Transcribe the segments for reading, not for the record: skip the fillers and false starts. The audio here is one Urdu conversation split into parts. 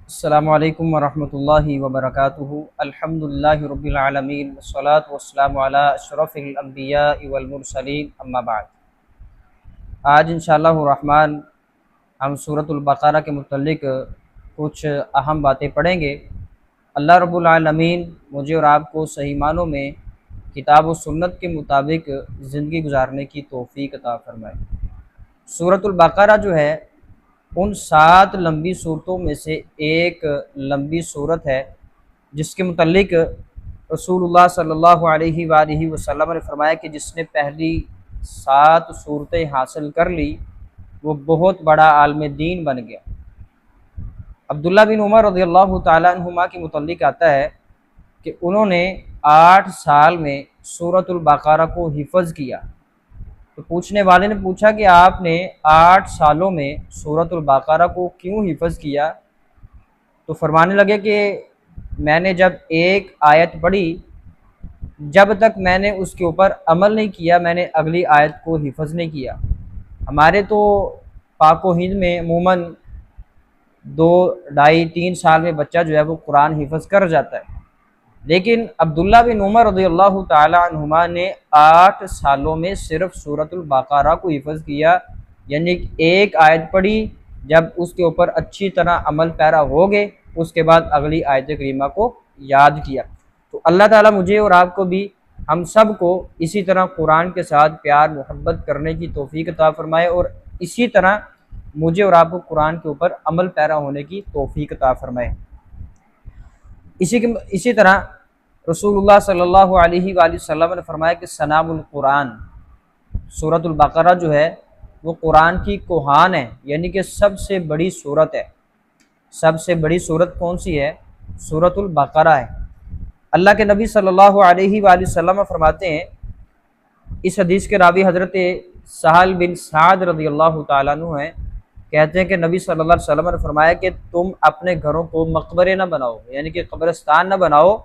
السلام علیکم ورحمۃ اللہ وبرکاتہ۔ الحمدللہ رب العالمین والصلاة والسلام علی اشرف الانبیاء والمرسلین، اما بعد۔ آج انشاءاللہ الرحمن ہم سورۃ البقرہ کے متعلق کچھ اہم باتیں پڑھیں گے۔ اللہ رب العالمین مجھے اور آپ کو صحیح معنوں میں کتاب و سنت کے مطابق زندگی گزارنے کی توفیق عطا فرمائے۔ سورۃ البقرہ جو ہے ان 7 لمبی صورتوں میں سے ایک لمبی صورت ہے، جس کے متعلق رسول اللہ صلی اللہ علیہ وآلہ وسلم نے فرمایا کہ جس نے پہلی 7 صورتیں حاصل کر لی وہ بہت بڑا عالم دین بن گیا۔ عبداللہ بن عمر رضی اللہ تعالیٰ عنہما کے متعلق آتا ہے کہ انہوں نے 8 سال میں سورۃ البقرہ کو حفظ کیا۔ تو پوچھنے والے نے پوچھا کہ آپ نے 8 سالوں میں سورۃ البقرہ کو کیوں حفظ کیا؟ تو فرمانے لگے کہ میں نے جب ایک آیت پڑھی، جب تک میں نے اس کے اوپر عمل نہیں کیا میں نے اگلی آیت کو حفظ نہیں کیا۔ ہمارے تو پاک و ہند میں عموماً 2 ڈھائی 3 سال میں بچہ جو ہے وہ قرآن حفظ کر جاتا ہے، لیکن عبداللہ بن عمر رضی اللہ تعالی عنہما نے 8 سالوں میں صرف سورۃ البقرہ کو حفظ کیا، یعنی ایک آیت پڑھی، جب اس کے اوپر اچھی طرح عمل پیرا ہو گئے اس کے بعد اگلی آیت کریمہ کو یاد کیا۔ تو اللہ تعالیٰ مجھے اور آپ کو بھی، ہم سب کو اسی طرح قرآن کے ساتھ پیار محبت کرنے کی توفیق عطا فرمائے، اور اسی طرح مجھے اور آپ کو قرآن کے اوپر عمل پیرا ہونے کی توفیق عطا فرمائے۔ اسی طرح رسول اللہ صلی اللہ علیہ وآلہ وسلم نے فرمایا کہ سنام القرآن، سورۃ البقرہ جو ہے وہ قرآن کی کوہان ہے، یعنی کہ سب سے بڑی سورت ہے۔ سب سے بڑی سورت کون سی ہے؟ سورۃ البقرہ ہے۔ اللہ کے نبی صلی اللہ علیہ وآلہ وسلم فرماتے ہیں، اس حدیث کے راوی حضرت سہل بن سعد رضی اللہ تعالیٰ عنہ ہیں، کہتے ہیں کہ نبی صلی اللہ علیہ وسلم نے فرمایا کہ تم اپنے گھروں کو مقبرے نہ بناؤ، یعنی کہ قبرستان نہ بناؤ،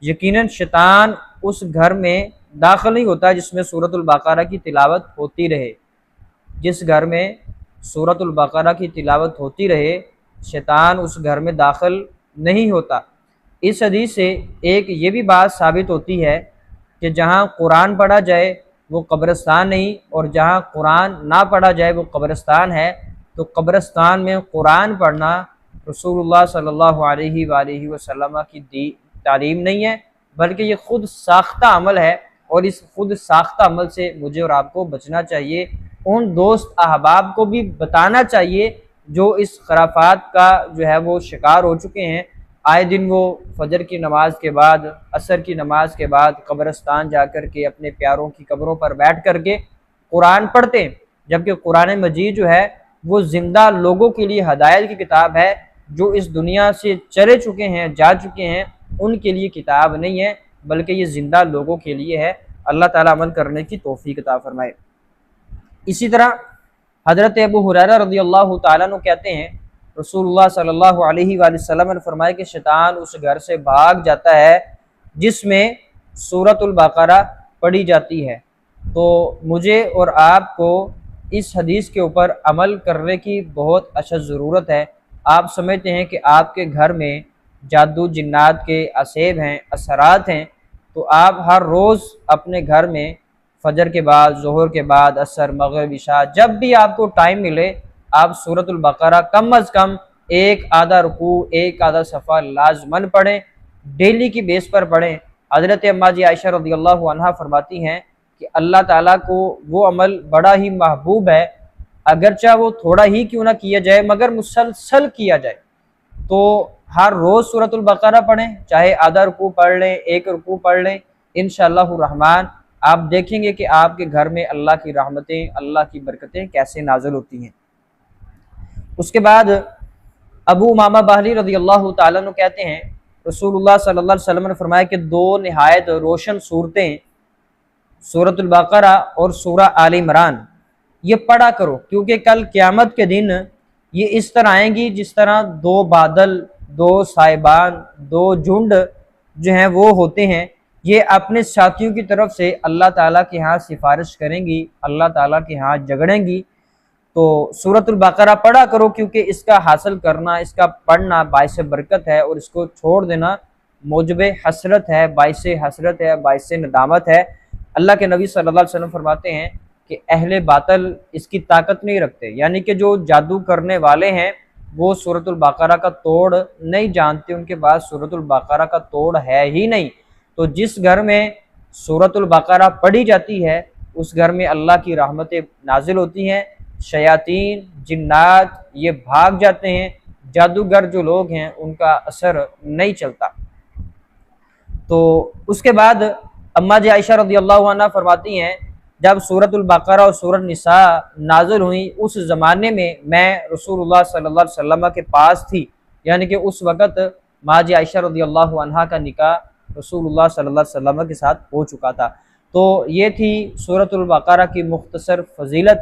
یقیناً شیطان اس گھر میں داخل نہیں ہوتا جس میں سورۃ البقرہ کی تلاوت ہوتی رہے۔ جس گھر میں سورۃ البقرہ کی تلاوت ہوتی رہے شیطان اس گھر میں داخل نہیں ہوتا۔ اس حدیث سے ایک یہ بھی بات ثابت ہوتی ہے کہ جہاں قرآن پڑھا جائے وہ قبرستان نہیں، اور جہاں قرآن نہ پڑھا جائے وہ قبرستان ہے۔ تو قبرستان میں قرآن پڑھنا رسول اللہ صلی اللہ علیہ وآلہ وسلم کی تعلیم نہیں ہے، بلکہ یہ خود ساختہ عمل ہے، اور اس خود ساختہ عمل سے مجھے اور آپ کو بچنا چاہیے۔ ان دوست احباب کو بھی بتانا چاہیے جو اس خرافات کا جو ہے وہ شکار ہو چکے ہیں۔ آئے دن وہ فجر کی نماز کے بعد، عصر کی نماز کے بعد قبرستان جا کر کے اپنے پیاروں کی قبروں پر بیٹھ کر کے قرآن پڑھتے ہیں، جبکہ قرآن مجید جو ہے وہ زندہ لوگوں کے لیے ہدایت کی کتاب ہے، جو اس دنیا سے چلے چکے ہیں، جا چکے ہیں، ان کے لیے کتاب نہیں ہے، بلکہ یہ زندہ لوگوں کے لیے ہے۔ اللہ تعالیٰ عمل کرنے کی توفیق عطا فرمائے۔ اسی طرح حضرت ابو ہریرہ رضی اللہ تعالیٰ عنہ کہتے ہیں، رسول اللہ صلی اللہ علیہ وآلہ وسلم نے فرمایا کہ شیطان اس گھر سے بھاگ جاتا ہے جس میں سورۃ البقرہ پڑھی جاتی ہے۔ تو مجھے اور آپ کو اس حدیث کے اوپر عمل کرنے کی بہت اشد ضرورت ہے۔ آپ سمجھتے ہیں کہ آپ کے گھر میں جادو جنات کے اسیب ہیں، اثرات ہیں، تو آپ ہر روز اپنے گھر میں فجر کے بعد، ظہر کے بعد، عصر، مغرب، عشاء، جب بھی آپ کو ٹائم ملے آپ سورۃ البقرہ کم از کم ایک آدھا رکوع، ایک آدھا صفحہ لازماً پڑھیں، ڈیلی کی بیس پر پڑھیں۔ حضرت اماں جی عائشہ رضی اللہ عنہا فرماتی ہیں کہ اللہ تعالیٰ کو وہ عمل بڑا ہی محبوب ہے، اگرچہ وہ تھوڑا ہی کیوں نہ کیا جائے مگر مسلسل کیا جائے۔ تو ہر روز سورۃ البقرہ پڑھیں، چاہے آدھا رکوع پڑھ لیں، ایک رکوع پڑھ لیں، انشاءاللہ الرحمن آپ دیکھیں گے کہ آپ کے گھر میں اللہ کی رحمتیں، اللہ کی برکتیں کیسے نازل ہوتی ہیں۔ اس کے بعد ابو امامہ باہلی رضی اللہ تعالیٰ عنہ کہتے ہیں، رسول اللہ صلی اللہ علیہ وسلم نے فرمایا کہ 2 نہایت روشن صورتیں، سورۃ البقرہ اور سورہ آل عمران، یہ پڑھا کرو، کیونکہ کل قیامت کے دن یہ اس طرح آئیں گی جس طرح 2 بادل، 2 سائبان، 2 جھنڈ جو ہیں وہ ہوتے ہیں، یہ اپنے ساتھیوں کی طرف سے اللہ تعالیٰ کے ہاں سفارش کریں گی، اللہ تعالیٰ کے ہاں جھگڑیں گی۔ تو سورۃ البقرہ پڑھا کرو، کیونکہ اس کا حاصل کرنا، اس کا پڑھنا باعث برکت ہے، اور اس کو چھوڑ دینا موجب حسرت ہے، باعث حسرت ہے، باعث ندامت ہے۔ اللہ کے نبی صلی اللہ علیہ وسلم فرماتے ہیں کہ اہل باطل اس کی طاقت نہیں رکھتے، یعنی کہ جو جادو کرنے والے ہیں وہ سورۃ البقرہ کا توڑ نہیں جانتے، ان کے پاس سورۃ البقرہ کا توڑ ہے ہی نہیں۔ تو جس گھر میں سورۃ البقرہ پڑھی جاتی ہے اس گھر میں اللہ کی رحمتیں نازل ہوتی ہیں، شیاطین جنات یہ بھاگ جاتے ہیں، جادوگر جو لوگ ہیں ان کا اثر نہیں چلتا۔ تو اس کے بعد اماں جی عائشہ رضی اللہ عنہ فرماتی ہیں جب سورۃ البقرہ اور سورۃ نساء نازل ہوئیں اس زمانے میں رسول اللہ صلی اللہ علیہ وسلم کے پاس تھی، یعنی کہ اس وقت ماں جی عائشہ رضی اللہ عنہ کا نکاح رسول اللہ صلی اللہ علیہ وسلم کے ساتھ ہو چکا تھا۔ تو یہ تھی سورۃ البقرہ کی مختصر فضیلت۔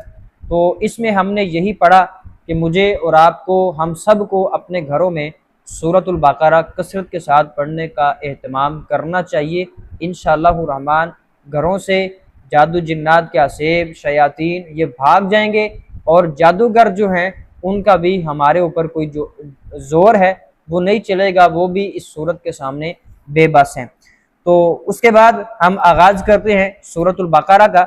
تو اس میں ہم نے یہی پڑھا کہ مجھے اور آپ کو، ہم سب کو اپنے گھروں میں سورۃ البقرہ کثرت کے ساتھ پڑھنے کا اہتمام کرنا چاہیے۔ انشاءاللہ الرحمن گھروں سے جادو جنات کے اسیب شیاطین یہ بھاگ جائیں گے، اور جادوگر جو ہیں ان کا بھی ہمارے اوپر کوئی جو زور ہے وہ نہیں چلے گا، وہ بھی اس صورت کے سامنے بے بس ہیں۔ تو اس کے بعد ہم آغاز کرتے ہیں سورۃ البقرہ کا۔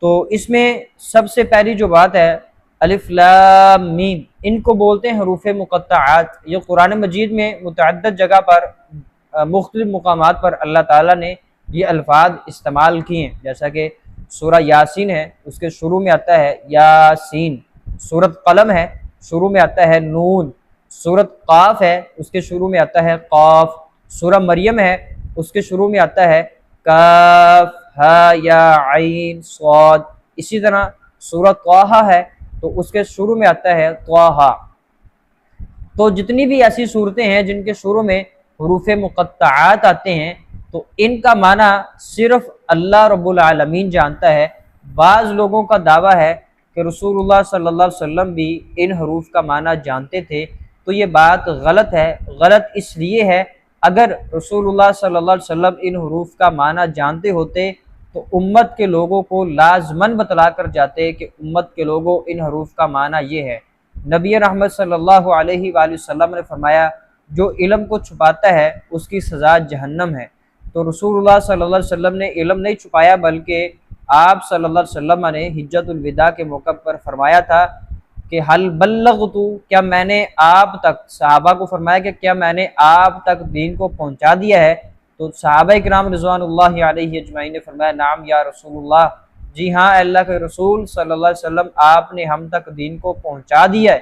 تو اس میں سب سے پہلی جو بات ہے الف لام میم، ان کو بولتے ہیں حروف مقطعات۔ یہ قرآن مجید میں متعدد جگہ پر مختلف مقامات پر اللہ تعالیٰ نے یہ الفاظ استعمال کیے ہیں، جیسا کہ سورہ یاسین ہے اس کے شروع میں آتا ہے یاسین، سورۃ قلم ہے شروع میں آتا ہے نون، سورۃ قاف ہے اس کے شروع میں آتا ہے قاف، سورہ مریم ہے اس کے شروع میں آتا ہے کاف ہا یا عین صاد، اسی طرح سورہ طٰہٰ ہے تو اس کے شروع میں آتا ہے طٰہٰ۔ تو جتنی بھی ایسی صورتیں ہیں جن کے شروع میں حروف مقطعات آتے ہیں تو ان کا معنی صرف اللہ رب العالمین جانتا ہے۔ بعض لوگوں کا دعویٰ ہے کہ رسول اللہ صلی اللہ علیہ وسلم بھی ان حروف کا معنی جانتے تھے، تو یہ بات غلط ہے۔ غلط اس لیے ہے، اگر رسول اللہ صلی اللہ علیہ وسلم ان حروف کا معنی جانتے ہوتے تو امت کے لوگوں کو لازماً بتلا کر جاتے کہ امت کے لوگوں ان حروف کا معنی یہ ہے۔ نبی رحمت صلی اللہ علیہ وآلہ وسلم نے فرمایا جو علم کو چھپاتا ہے اس کی سزا جہنم ہے۔ تو رسول اللہ صلی اللہ علیہ وسلم نے علم نہیں چھپایا، بلکہ آپ صلی اللہ علیہ وسلم نے حجت الوداع کے موقع پر فرمایا تھا کہ حل بلغت، کیا میں نے آپ تک، صحابہ کو فرمایا کہ کیا میں نے آپ تک دین کو پہنچا دیا ہے؟ تو صحابہ کرام رضوان اللہ علیہ اجمعین نے فرمایا نعم یا رسول اللہ، جی ہاں اللہ کے رسول صلی اللہ علیہ وسلم آپ نے ہم تک دین کو پہنچا دیا ہے۔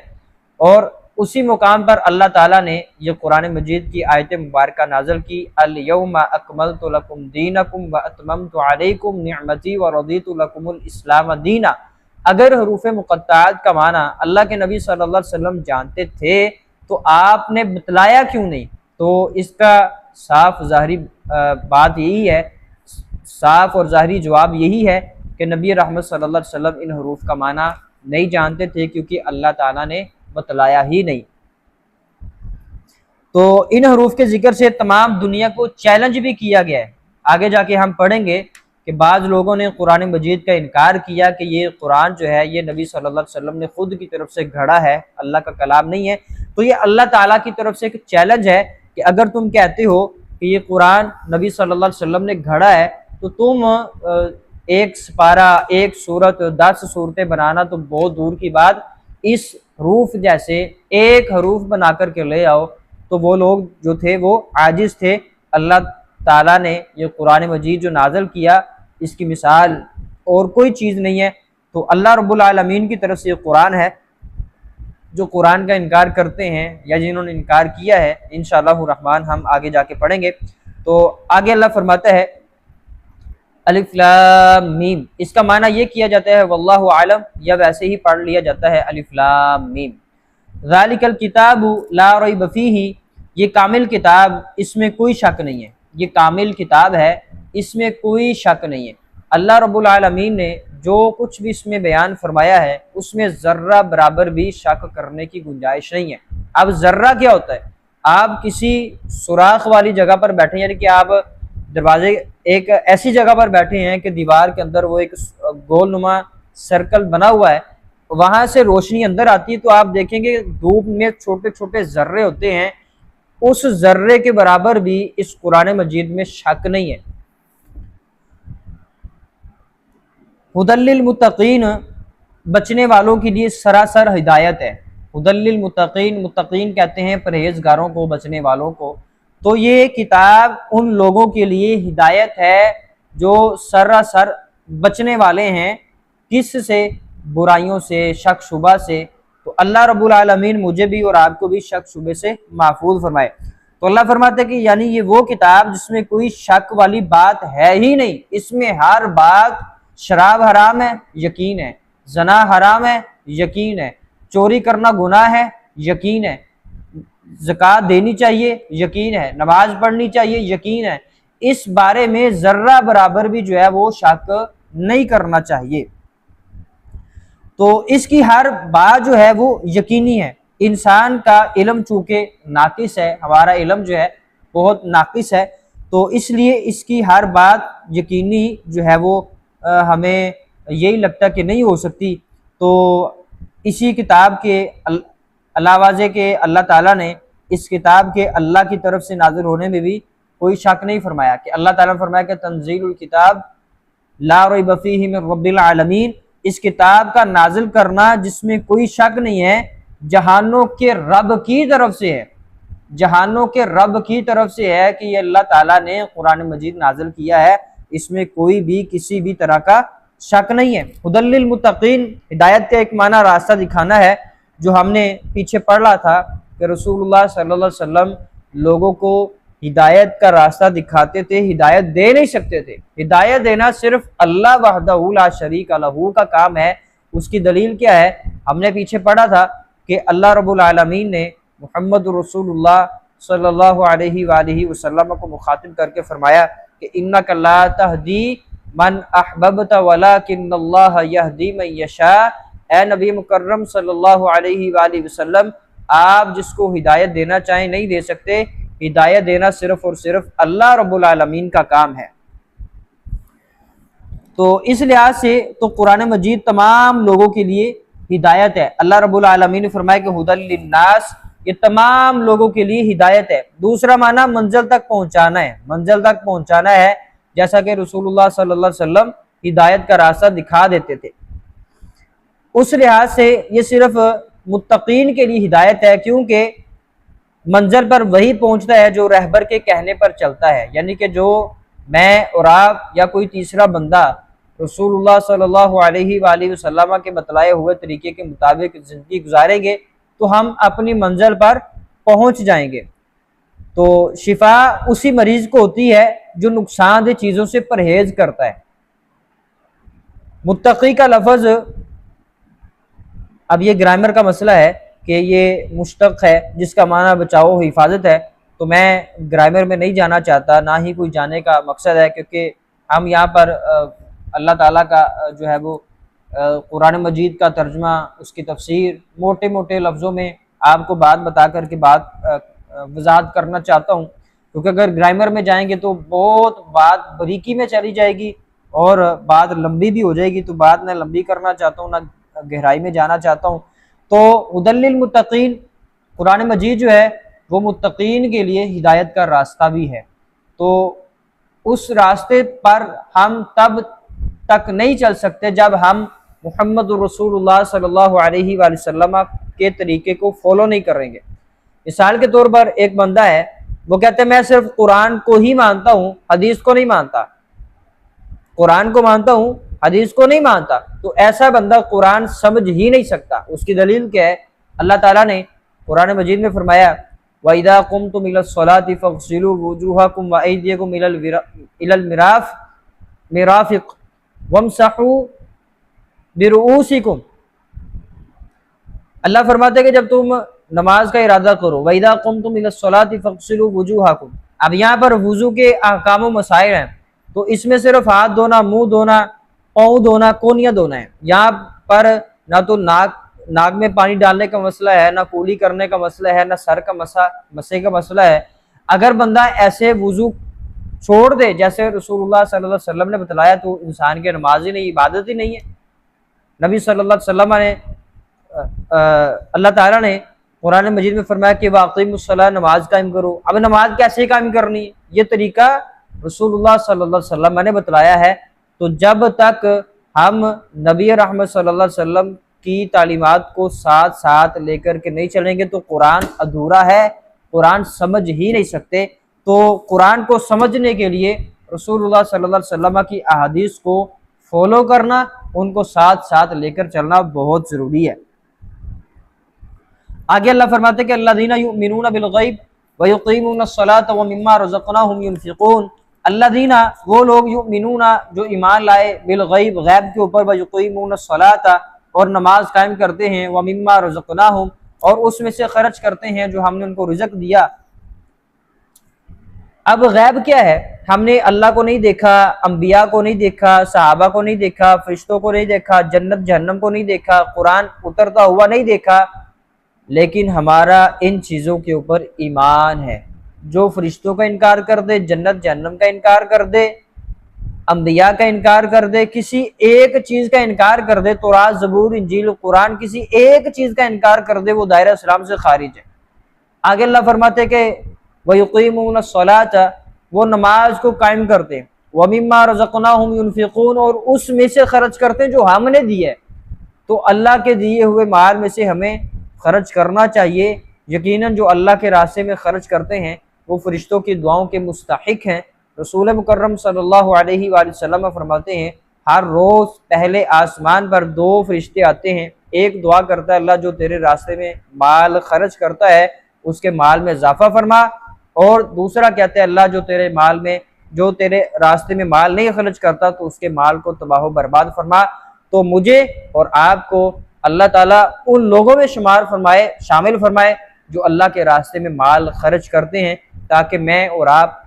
اور اسی مقام پر اللہ تعالیٰ نے یہ قرآن مجید کی آیت مبارکہ نازل کی الیوم اکملت لکم دینکم واتممت علیکم نعمتی ورضیت لکم الاسلام دینا۔ اگر حروف مقطعات کا معنی اللہ کے نبی صلی اللہ علیہ وسلم جانتے تھے تو آپ نے بتلایا کیوں نہیں؟ تو اس کا صاف ظاہری بات یہی ہے، صاف اور ظاہری جواب یہی ہے کہ نبی رحمت صلی اللہ علیہ وسلم ان حروف کا معنی نہیں جانتے تھے، کیونکہ اللہ تعالیٰ نے بتلایا ہی نہیں۔ تو ان حروف کے ذکر سے تمام دنیا کو چیلنج بھی کیا گیا ہے۔ آگے جا کے ہم پڑھیں گے کہ بعض لوگوں نے قرآن مجید کا انکار کیا کہ یہ قرآن جو ہے یہ نبی صلی اللہ علیہ وسلم نے خود کی طرف سے گھڑا ہے، اللہ کا کلام نہیں ہے۔ تو یہ اللہ تعالیٰ کی طرف سے ایک چیلنج ہے کہ اگر تم کہتے ہو کہ یہ قرآن نبی صلی اللہ علیہ وسلم نے گھڑا ہے تو تم ایک سپارہ، ایک سورت، 10 صورتیں بنانا تو بہت دور کی بات، اس حروف جیسے ایک حروف بنا کر کے لے آؤ۔ تو وہ لوگ جو تھے وہ عاجز تھے۔ اللہ تعالیٰ نے یہ قرآن مجید جو نازل کیا اس کی مثال اور کوئی چیز نہیں ہے۔ تو اللہ رب العالمین کی طرف سے یہ قرآن ہے۔ جو قرآن کا انکار کرتے ہیں یا جنہوں نے انکار کیا ہے انشاءاللہ الرحمن ہم آگے جا کے پڑھیں گے۔ تو آگے اللہ فرماتا ہے الف لام میم، اس کا معنی یہ کیا جاتا ہے واللہ عالم، یا ویسے ہی پڑھ لیا جاتا ہے الف لام میم۔ ذالک الکتاب لا ریب فیہ، یہ کامل کتاب اس میں کوئی شک نہیں ہے، یہ کامل کتاب ہے اس میں کوئی شک نہیں ہے۔ اللہ رب العالمین نے جو کچھ بھی اس میں بیان فرمایا ہے اس میں ذرہ برابر بھی شک کرنے کی گنجائش نہیں ہے۔ اب ذرہ کیا ہوتا ہے؟ آپ کسی سوراخ والی جگہ پر بیٹھے، یعنی کہ آپ دروازے ایک ایسی جگہ پر بیٹھے ہیں کہ دیوار کے اندر وہ ایک گول نما سرکل بنا ہوا ہے، وہاں سے روشنی اندر آتی ہے تو آپ دیکھیں گے دھوپ میں چھوٹے چھوٹے ذرے ہوتے ہیں، اس ذرے کے برابر بھی اس قرآن مجید میں شک نہیں ہے۔ ہدی للمتقین، بچنے والوں کے لیے سراسر ہدایت ہے۔ ہدی للمتقین، متقین کہتے ہیں پرہیزگاروں کو، بچنے والوں کو۔ تو یہ کتاب ان لوگوں کے لیے ہدایت ہے جو سراسر بچنے والے ہیں، کس سے؟ برائیوں سے، شک شبہ سے۔ تو اللہ رب العالمین مجھے بھی اور آپ کو بھی شک شبے سے محفوظ فرمائے۔ تو اللہ فرماتے ہیں کہ یعنی یہ وہ کتاب جس میں کوئی شک والی بات ہے ہی نہیں، اس میں ہر بات، شراب حرام ہے یقین ہے، زنا حرام ہے یقین ہے، چوری کرنا گناہ ہے یقین ہے، زکوٰۃ دینی چاہیے یقین ہے، نماز پڑھنی چاہیے یقین ہے، اس بارے میں ذرہ برابر بھی جو ہے وہ شک نہیں کرنا چاہیے۔ تو اس کی ہر بات جو ہے وہ یقینی ہے۔ انسان کا علم چونکہ ناقص ہے، ہمارا علم جو ہے بہت ناقص ہے، تو اس لیے اس کی ہر بات یقینی جو ہے وہ ہمیں یہی لگتا کہ نہیں ہو سکتی۔ تو اسی کتاب کے اللہ واضح کہ اللہ تعالیٰ نے اس کتاب کے اللہ کی طرف سے نازل ہونے میں بھی کوئی شک نہیں فرمایا، کہ اللہ تعالیٰ نے فرمایا کہ تنزیل الکتاب لا ریب فیہ من رب العالمین، اس کتاب کا نازل کرنا جس میں کوئی شک نہیں ہے، جہانوں کے رب کی طرف سے ہے، جہانوں کے رب کی طرف سے ہے کہ یہ اللہ تعالیٰ نے قرآن مجید نازل کیا ہے، اس میں کوئی بھی کسی بھی طرح کا شک نہیں ہے۔ ہدی للمتقین، ہدایت کا ایک معنی راستہ دکھانا ہے، جو ہم نے پیچھے پڑھ رہا تھا کہ رسول اللہ صلی اللہ علیہ وسلم لوگوں کو ہدایت کا راستہ دکھاتے تھے، ہدایت دے نہیں سکتے تھے۔ ہدایت دینا صرف اللہ وحدہ لا شریک لہ کا کام ہے۔ اس کی دلیل کیا ہے؟ ہم نے پیچھے پڑھا تھا کہ اللہ رب العالمین نے محمد رسول اللہ صلی اللہ علیہ وآلہ وسلم کو مخاطب کر کے فرمایا کہ انک لا تہدی من احببت ولکن اللہ یہدی من یشاء، اے نبی مکرم صلی اللہ علیہ وآلہ وسلم، آپ جس کو ہدایت دینا چاہیں نہیں دے سکتے، ہدایت دینا صرف اور صرف اللہ رب العالمین کا کام ہے۔ تو اس لحاظ سے تو قرآن مجید تمام لوگوں کے لیے ہدایت ہے۔ اللہ رب العالمین نے فرمایا کہ ہدی للناس، یہ تمام لوگوں کے لیے ہدایت ہے۔ دوسرا معنی منزل تک پہنچانا ہے، منزل تک پہنچانا ہے، جیسا کہ رسول اللہ صلی اللہ علیہ وسلم ہدایت کا راستہ دکھا دیتے تھے۔ اس لحاظ سے یہ صرف متقین کے لیے ہدایت ہے، کیونکہ منزل پر وہی پہنچتا ہے جو رہبر کے کہنے پر چلتا ہے، یعنی کہ جو میں اور آپ یا کوئی تیسرا بندہ رسول اللہ صلی اللہ علیہ وآلہ وسلم کے بتلائے ہوئے طریقے کے مطابق زندگی گزاریں گے تو ہم اپنی منزل پر پہنچ جائیں گے۔ تو شفا اسی مریض کو ہوتی ہے جو نقصان دہ چیزوں سے پرہیز کرتا ہے۔ متقی کا لفظ، اب یہ گرامر کا مسئلہ ہے کہ یہ مشتق ہے جس کا معنی بچاؤ حفاظت ہے، تو میں گرامر میں نہیں جانا چاہتا، نہ ہی کوئی جانے کا مقصد ہے، کیونکہ ہم یہاں پر اللہ تعالیٰ کا جو ہے وہ قرآن مجید کا ترجمہ، اس کی تفسیر موٹے موٹے لفظوں میں آپ کو بات بتا کر کے بات وضاحت کرنا چاہتا ہوں، کیونکہ اگر گرامر میں جائیں گے تو بہت بات باریکی میں چلی جائے گی اور بات لمبی بھی ہو جائے گی، تو بات نہ لمبی کرنا چاہتا ہوں نہ گہرائی میں جانا چاہتا ہوں۔ تو ہدی للمتقین، قرآن مجید جو ہے وہ متقین کے لیے ہدایت کا راستہ بھی ہے۔ تو اس راستے پر ہم تب تک نہیں چل سکتے جب ہم محمد رسول اللہ صلی اللہ علیہ وآلہ وسلم کے طریقے کو فالو نہیں کریں گے۔ مثال کے طور پر ایک بندہ ہے، وہ کہتے ہیں میں صرف قرآن کو ہی مانتا ہوں، حدیث کو نہیں مانتا، قرآن کو مانتا ہوں حدیث کو نہیں مانتا، تو ایسا بندہ قرآن سمجھ ہی نہیں سکتا۔ اس کی دلیل کیا ہے؟ اللہ تعالیٰ نے قرآن مجید میں فرمایا وَإِذَا قُمْتُمْ إِلَى الصَّلَاةِ فَاغْسِلُوا وُجُوهَكُمْ وَأَيْدِيَكُمْ إِلَى الْمِرَافِقِ وَامْسَحُوا بِرُؤُوسِكُمْ۔ اللہ فرماتے ہیں کہ جب تم نماز کا ارادہ کرو، وَإِذَا قُمْتُمْ إِلَى الصَّلَاةِ فَاغْسِلُوا وُجُوهَكُمْ، اب یہاں پر وضو کے احکام و مسائل ہیں، تو اس میں صرف ہاتھ دھونا، منہ دھونا، پاؤں دھونا، کونیاں دھونا ہے۔ یہاں پر نہ تو ناک میں پانی ڈالنے کا مسئلہ ہے، نہ کولی کرنے کا مسئلہ ہے، نہ سر کا مسے کا مسئلہ ہے۔ اگر بندہ ایسے وضو چھوڑ دے جیسے رسول اللہ صلی اللہ علیہ وسلم نے بتلایا، تو انسان کی نماز ہی نہیں، عبادت ہی نہیں ہے۔ نبی صلی اللہ علیہ وسلم نے اللہ تعالیٰ نے قرآن مجید میں فرمایا کہ واقعی الصلاۃ، نماز قائم کرو۔ اب نماز کیسے قائم کرنی ہے، یہ طریقہ رسول اللہ صلی اللہ علیہ وسلم نے بتلایا ہے۔ تو جب تک ہم نبی رحمت صلی اللہ علیہ وسلم کی تعلیمات کو ساتھ ساتھ لے کر کے نہیں چلیں گے تو قرآن ادھورا ہے، قرآن سمجھ ہی نہیں سکتے۔ تو قرآن کو سمجھنے کے لیے رسول اللہ صلی اللہ علیہ وسلم کی احادیث کو فالو کرنا، ان کو ساتھ ساتھ لے کر چلنا بہت ضروری ہے۔ آگے اللہ فرماتے ہیں کہ الذین یؤمنون بالغیب ویقیمون الصلاۃ ومما رزقناہم ینفقون۔ الذین، وہ لوگ، یؤمنون، جو ایمان لائے، بالغیب، غیب کے اوپر، ویقیمون الصلاۃ، اور نماز قائم کرتے ہیں، ومما رزقناہم، اور اس میں سے خرچ کرتے ہیں جو ہم نے ان کو رزق دیا۔ اب غیب کیا ہے؟ ہم نے اللہ کو نہیں دیکھا، انبیاء کو نہیں دیکھا، صحابہ کو نہیں دیکھا، فرشتوں کو نہیں دیکھا، جنت جہنم کو نہیں دیکھا، قرآن اترتا ہوا نہیں دیکھا، لیکن ہمارا ان چیزوں کے اوپر ایمان ہے۔ جو فرشتوں کا انکار کر دے، جنت جہنم کا انکار کر دے، انبیاء کا انکار کر دے، کسی ایک چیز کا انکار کر دے، تورات، زبور، انجیل، قرآن، کسی ایک چیز کا انکار کر دے، وہ دائرہ اسلام سے خارج ہے۔ آگے اللہ فرماتے کہ وَيُقِيمُونَ الصَّلَاةَ، وہ نماز کو قائم کرتے، وَمِمَّا رَزَقْنَاهُمْ يُنْفِقُونَ، اور اس میں سے خرچ کرتے جو ہم نے دیے۔ تو اللہ کے دیے ہوئے مال میں سے ہمیں خرچ کرنا چاہیے۔ یقیناً جو اللہ کے راستے میں خرچ کرتے ہیں وہ فرشتوں کی دعاؤں کے مستحق ہیں۔ رسول مکرم صلی اللہ علیہ وآلہ وسلم فرماتے ہیں ہر روز پہلے آسمان پر 2 فرشتے آتے ہیں، ایک دعا کرتا ہے اللہ جو تیرے راستے میں مال خرچ کرتا ہے اس کے مال میں اضافہ فرما، اور دوسرا کہتے ہیں اللہ جو تیرے مال میں، جو تیرے راستے میں مال نہیں خرچ کرتا تو اس کے مال کو تباہ و برباد فرما۔ تو مجھے اور آپ کو اللہ تعالیٰ ان لوگوں میں شامل فرمائے جو اللہ کے راستے میں مال خرچ کرتے ہیں، تاکہ میں اور آپ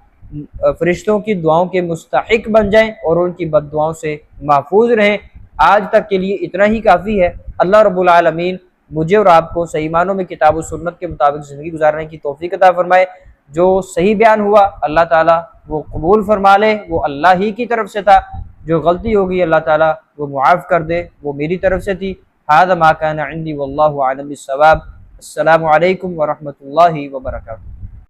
فرشتوں کی دعاؤں کے مستحق بن جائیں اور ان کی بد دعاؤں سے محفوظ رہیں۔ آج تک کے لیے اتنا ہی کافی ہے۔ اللہ رب العالمین مجھے اور آپ کو صحیح معنوں میں کتاب و سنت کے مطابق زندگی گزارنے کی توفیق عطا فرمائے۔ جو صحیح بیان ہوا اللہ تعالیٰ وہ قبول فرما لے، وہ اللہ ہی کی طرف سے تھا۔ جو غلطی ہوگی اللہ تعالیٰ وہ معاف کر دے، وہ میری طرف سے تھی۔ هذا ما كان عندي والله اعلم بالصواب۔ السلام علیکم ورحمۃ اللہ وبرکاتہ۔